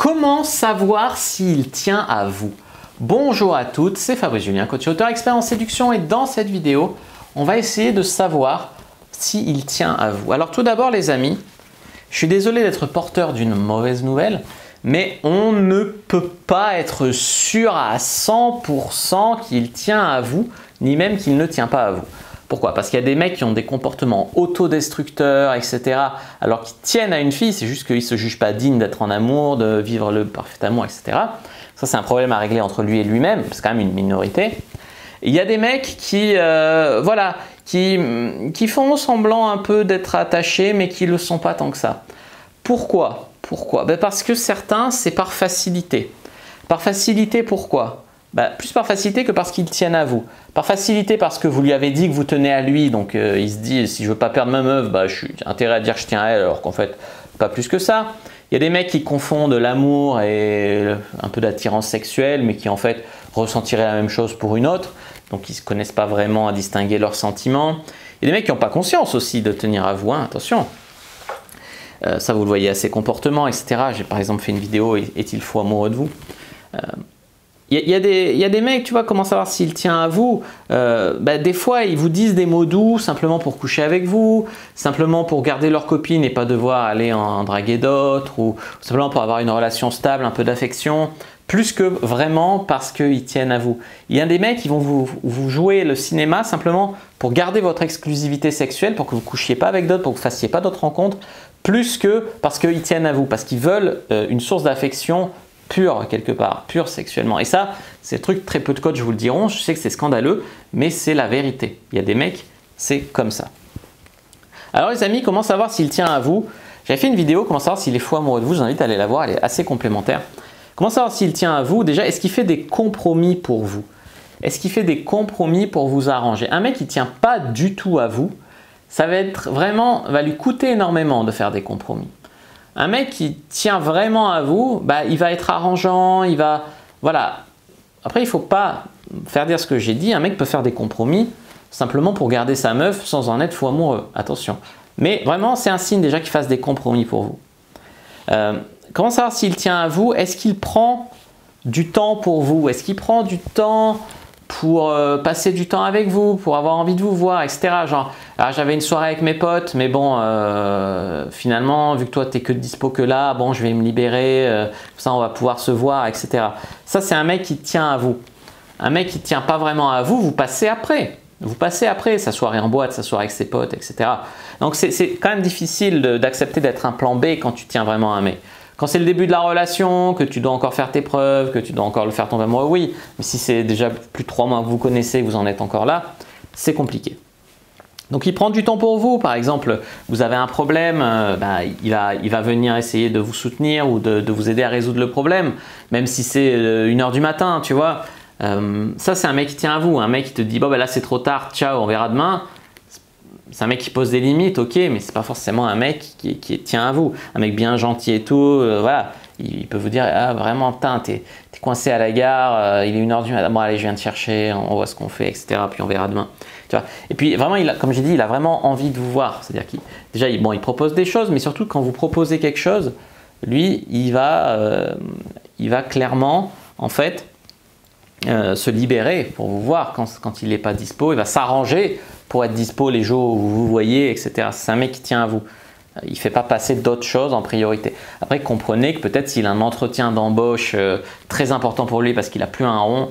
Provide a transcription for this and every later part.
Comment savoir s'il tient à vous? Bonjour à toutes, c'est Fabrice Julien, coach et auteur expert en séduction, et dans cette vidéo, on va essayer de savoir s'il tient à vous. Alors tout d'abord les amis, je suis désolé d'être porteur d'une mauvaise nouvelle, mais on ne peut pas être sûr à 100% qu'il tient à vous, ni même qu'il ne tient pas à vous. Pourquoi? Parce qu'il y a des mecs qui ont des comportements autodestructeurs, etc. alors qu'ils tiennent à une fille, c'est juste qu'ils ne se jugent pas dignes d'être en amour, de vivre le parfait amour, etc. Ça, c'est un problème à régler entre lui et lui-même, c'est quand même une minorité. Et il y a des mecs qui, qui font semblant un peu d'être attachés, mais qui ne le sont pas tant que ça. Pourquoi? Ben parce que certains, c'est par facilité. Par facilité, pourquoi? Plus par facilité que parce qu'ils tiennent à vous. Par facilité parce que vous lui avez dit que vous tenez à lui, donc il se dit si je veux pas perdre ma meuf, j'ai intérêt à dire que je tiens à elle, alors qu'en fait pas plus que ça. Il y a des mecs qui confondent l'amour et un peu d'attirance sexuelle, mais qui en fait ressentiraient la même chose pour une autre, donc ils ne se connaissent pas vraiment à distinguer leurs sentiments. Il y a des mecs qui n'ont pas conscience aussi de tenir à vous, hein, attention. Ça vous le voyez à ses comportements, etc. J'ai par exemple fait une vidéo, est-il fou amoureux de vous? Il y a des mecs, tu vois, comment savoir s'il tient à vous? Des fois, ils vous disent des mots doux simplement pour coucher avec vous, simplement pour garder leur copine et pas devoir aller en draguer d'autres, ou simplement pour avoir une relation stable, un peu d'affection, plus que vraiment parce qu'ils tiennent à vous. Il y a des mecs qui vont vous jouer le cinéma simplement pour garder votre exclusivité sexuelle, pour que vous ne couchiez pas avec d'autres, pour que vous ne fassiez pas d'autres rencontres, plus que parce qu'ils tiennent à vous, parce qu'ils veulent une source d'affection pure quelque part, pure sexuellement. Et ça, c'est le truc, très peu de coachs vous le diront, je sais que c'est scandaleux, mais c'est la vérité. Il y a des mecs, c'est comme ça. Alors les amis, comment savoir s'il tient à vous? J'avais fait une vidéo, comment savoir s'il est fou amoureux de vous, je vous invite à aller la voir, elle est assez complémentaire. Comment savoir s'il tient à vous? Déjà, est-ce qu'il fait des compromis pour vous? Est-ce qu'il fait des compromis pour vous arranger? Un mec qui ne tient pas du tout à vous, ça va être vraiment, va lui coûter énormément de faire des compromis. Un mec qui tient vraiment à vous, il va être arrangeant, il va... Voilà. Après, il ne faut pas faire dire ce que j'ai dit. Un mec peut faire des compromis simplement pour garder sa meuf sans en être fou amoureux. Attention. Mais vraiment, c'est un signe déjà qu'il fasse des compromis pour vous. Comment savoir s'il tient à vous? Est-ce qu'il prend du temps pour vous? Est-ce qu'il prend du temps pour passer du temps avec vous, pour avoir envie de vous voir, etc. Genre, j'avais une soirée avec mes potes, mais bon, finalement, vu que toi, tu n'es que dispo que là, bon, je vais me libérer, ça, on va pouvoir se voir, etc. Ça, c'est un mec qui tient à vous. Un mec qui ne tient pas vraiment à vous, vous passez après. Vous passez après sa soirée en boîte, sa soirée avec ses potes, etc. Donc, c'est quand même difficile d'accepter d'être un plan B quand tu tiens vraiment à un mec. Quand c'est le début de la relation, que tu dois encore faire tes preuves, que tu dois encore le faire tomber amoureux, oui. Mais si c'est déjà plus de 3 mois que vous connaissez, vous en êtes encore là, c'est compliqué. Donc il prend du temps pour vous. Par exemple, vous avez un problème, il va venir essayer de vous soutenir ou de vous aider à résoudre le problème, même si c'est 1h du matin, tu vois. Ça, c'est un mec qui tient à vous. Un mec qui te dit, bon, là c'est trop tard, ciao, on verra demain. C'est un mec qui pose des limites, ok, mais c'est pas forcément un mec qui tient à vous. Un mec bien gentil et tout, voilà, il peut vous dire, ah vraiment, putain, t'es coincé à la gare, il est 1h du matin, bon allez, je viens te chercher, on voit ce qu'on fait, etc. Puis on verra demain. Tu vois. Et puis vraiment, comme j'ai dit, il a vraiment envie de vous voir. C'est-à-dire qu'il déjà, il propose des choses, mais surtout quand vous proposez quelque chose, lui, il va clairement, en fait, se libérer pour vous voir quand il n'est pas dispo. Il va s'arranger pour être dispo les jours où vous vous voyez, etc. C'est un mec qui tient à vous. Il ne fait pas passer d'autres choses en priorité. Après, comprenez que peut-être s'il a un entretien d'embauche très important pour lui parce qu'il n'a plus un rond,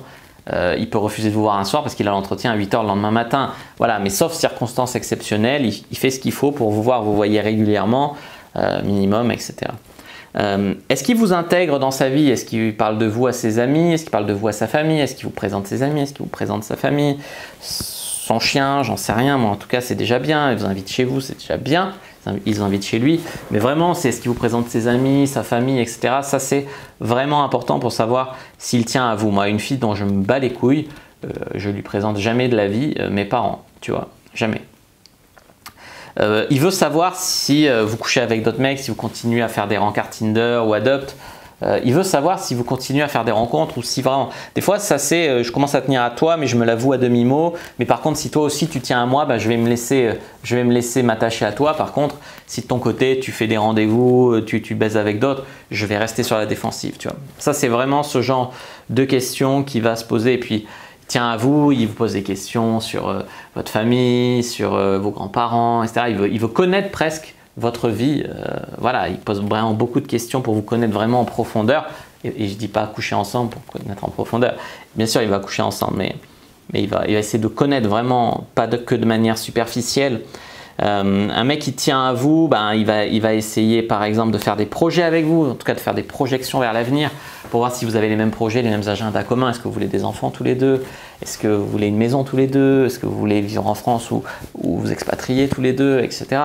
il peut refuser de vous voir un soir parce qu'il a l'entretien à 8h le lendemain matin. Voilà, mais sauf circonstances exceptionnelles, il fait ce qu'il faut pour vous voir, vous voyez régulièrement, minimum, etc. Est-ce qu'il vous intègre dans sa vie? Est-ce qu'il parle de vous à ses amis? Est-ce qu'il parle de vous à sa famille? Est-ce qu'il vous présente ses amis? Est-ce qu'il vous présente sa famille? Son chien, j'en sais rien, moi en tout cas c'est déjà bien. Il vous invite chez vous, c'est déjà bien. Ils vous invitent chez lui. Mais vraiment, c'est ce qu'il vous présente ses amis, sa famille, etc. Ça, c'est vraiment important pour savoir s'il tient à vous. Moi, une fille dont je me bats les couilles, je lui présente jamais de la vie mes parents, tu vois, jamais. Il veut savoir si vous couchez avec d'autres mecs, si vous continuez à faire des rencarts Tinder ou Adopt. Il veut savoir si vous continuez à faire des rencontres ou si vraiment… Des fois, ça c'est je commence à tenir à toi, mais je me l'avoue à demi-mot. Mais par contre, si toi aussi tu tiens à moi, je vais me laisser m'attacher à toi. Par contre, si de ton côté tu fais des rendez-vous, tu baises avec d'autres, je vais rester sur la défensive. Tu vois. Ça, c'est vraiment ce genre de questions qui va se poser. Et puis, tient à vous, il vous pose des questions sur votre famille, sur vos grands-parents, etc. Il veut connaître presque votre vie, voilà, il pose vraiment beaucoup de questions pour vous connaître vraiment en profondeur. Et je ne dis pas coucher ensemble pour connaître en profondeur. Bien sûr, il va coucher ensemble, mais il va essayer de connaître vraiment, pas que de manière superficielle. Un mec qui tient à vous, il va essayer par exemple de faire des projets avec vous, en tout cas de faire des projections vers l'avenir pour voir si vous avez les mêmes projets, les mêmes agendas communs. Est-ce que vous voulez des enfants tous les deux? Est-ce que vous voulez une maison tous les deux? Est-ce que vous voulez vivre en France ou vous expatrier tous les deux, etc.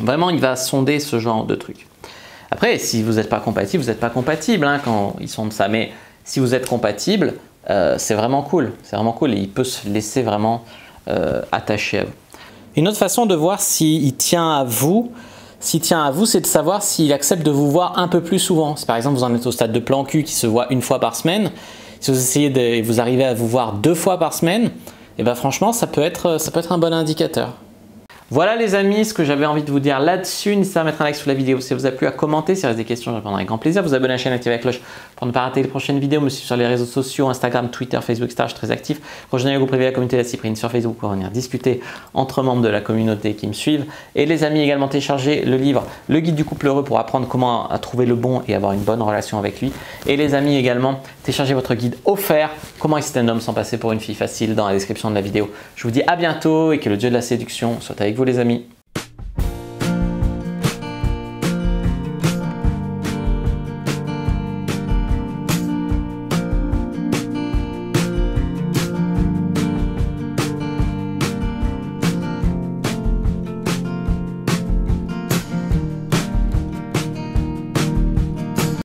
Vraiment, il va sonder ce genre de trucs. Après, si vous n'êtes pas compatible, vous n'êtes pas compatible hein, quand ils sondent ça. Mais si vous êtes compatible, c'est vraiment cool. C'est vraiment cool et il peut se laisser vraiment attacher à vous. Une autre façon de voir s'il tient à vous, c'est de savoir s'il accepte de vous voir un peu plus souvent. Si par exemple vous en êtes au stade de plan cul qui se voit une fois par semaine, si vous essayez de vous arrivez à vous voir 2 fois par semaine, et franchement ça peut être un bon indicateur. Voilà les amis, ce que j'avais envie de vous dire là-dessus. N'hésitez pas à mettre un like sous la vidéo si ça vous a plu, à commenter, si vous avez des questions, je répondrai avec grand plaisir. Vous abonner à la chaîne, activer la cloche pour ne pas rater les prochaines vidéos. Me suivre sur les réseaux sociaux, Instagram, Twitter, Facebook, etc. Je suis très actif. Rejoignez le groupe privé, la communauté de la Cyprine sur Facebook pour venir discuter entre membres de la communauté qui me suivent. Et les amis, également téléchargez le livre Le guide du couple heureux pour apprendre comment à trouver le bon et avoir une bonne relation avec lui. Et les amis également, téléchargez votre guide offert Comment exciter un homme sans passer pour une fille facile dans la description de la vidéo. Je vous dis à bientôt et que le dieu de la séduction soit avec vous les amis.